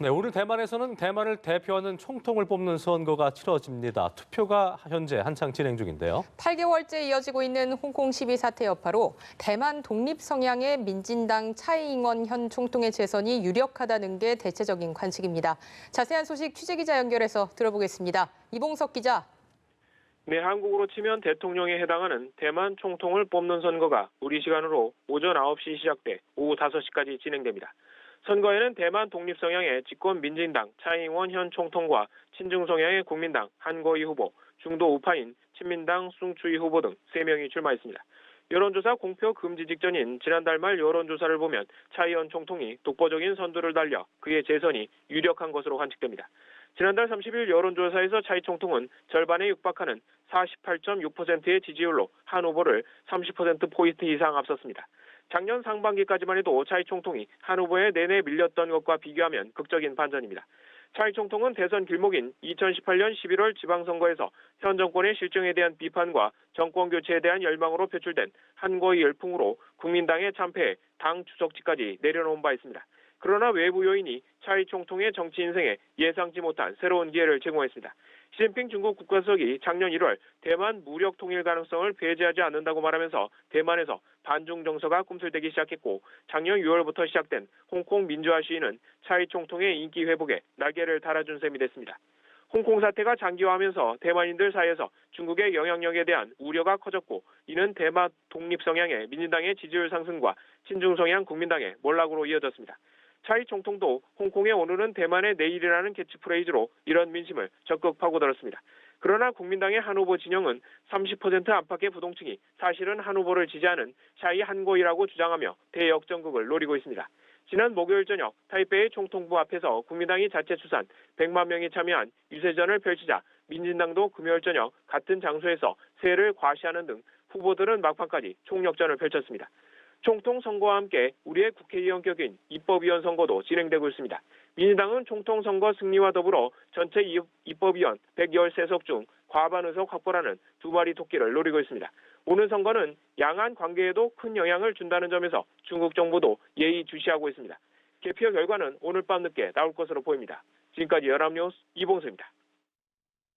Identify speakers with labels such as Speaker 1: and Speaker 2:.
Speaker 1: 네, 오늘 대만에서는 대만을 대표하는 총통을 뽑는 선거가 치러집니다. 투표가 현재 한창 진행 중인데요.
Speaker 2: 8개월째 이어지고 있는 홍콩 시위 사태 여파로 대만 독립 성향의 민진당 차이잉원 현 총통의 재선이 유력하다는 게 대체적인 관측입니다. 자세한 소식 취재기자 연결해서 들어보겠습니다. 이봉석 기자.
Speaker 3: 네, 한국으로 치면 대통령에 해당하는 대만 총통을 뽑는 선거가 우리 시간으로 오전 9시 시작돼 오후 5시까지 진행됩니다. 선거에는 대만 독립 성향의 집권 민진당 차이잉원 현 총통과 친중 성향의 국민당 한거이 후보, 중도 우파인 친민당 숭추이 후보 등 3명이 출마했습니다. 여론조사 공표 금지 직전인 지난달 말 여론조사를 보면 차이 현 총통이 독보적인 선두를 달려 그의 재선이 유력한 것으로 관측됩니다. 지난달 30일 여론조사에서 차이 총통은 절반에 육박하는 48.6%의 지지율로 한 후보를 30%포인트 이상 앞섰습니다. 작년 상반기까지만 해도 차이 총통이 한 후보에 내내 밀렸던 것과 비교하면 극적인 반전입니다. 차이 총통은 대선 길목인 2018년 11월 지방선거에서 현 정권의 실정에 대한 비판과 정권 교체에 대한 열망으로 표출된 한거이 열풍으로 국민당의 참패에 당 주석지까지 내려놓은 바 있습니다. 그러나 외부 요인이 차이 총통의 정치 인생에 예상치 못한 새로운 기회를 제공했습니다. 시진핑 중국 국가주석이 작년 1월 대만 무력 통일 가능성을 배제하지 않는다고 말하면서 대만에서 반중 정서가 꿈틀대기 시작했고 작년 6월부터 시작된 홍콩 민주화 시위는 차이 총통의 인기 회복에 날개를 달아준 셈이 됐습니다. 홍콩 사태가 장기화하면서 대만인들 사이에서 중국의 영향력에 대한 우려가 커졌고 이는 대만 독립 성향의 민진당의 지지율 상승과 친중 성향 국민당의 몰락으로 이어졌습니다. 차이 총통도 홍콩에 오늘은 대만의 내일이라는 캐치프레이즈로 이런 민심을 적극 파고들었습니다. 그러나 국민당의 한 후보 진영은 30% 안팎의 부동층이 사실은 한 후보를 지지하는 샤이 한고이라고 주장하며 대역전극을 노리고 있습니다. 지난 목요일 저녁 타이베이 총통부 앞에서 국민당이 자체 추산 100만 명이 참여한 유세전을 펼치자 민진당도 금요일 저녁 같은 장소에서 세를 과시하는 등 후보들은 막판까지 총력전을 펼쳤습니다. 총통 선거와 함께 우리의 국회의원 격인 입법위원 선거도 진행되고 있습니다. 민주당은 총통 선거 승리와 더불어 전체 입법위원 113석 중 과반 의석 확보라는 두 마리 토끼를 노리고 있습니다. 오늘 선거는 양안 관계에도 큰 영향을 준다는 점에서 중국 정부도 예의주시하고 있습니다. 개표 결과는 오늘 밤 늦게 나올 것으로 보입니다. 지금까지 연합뉴스 이봉수입니다.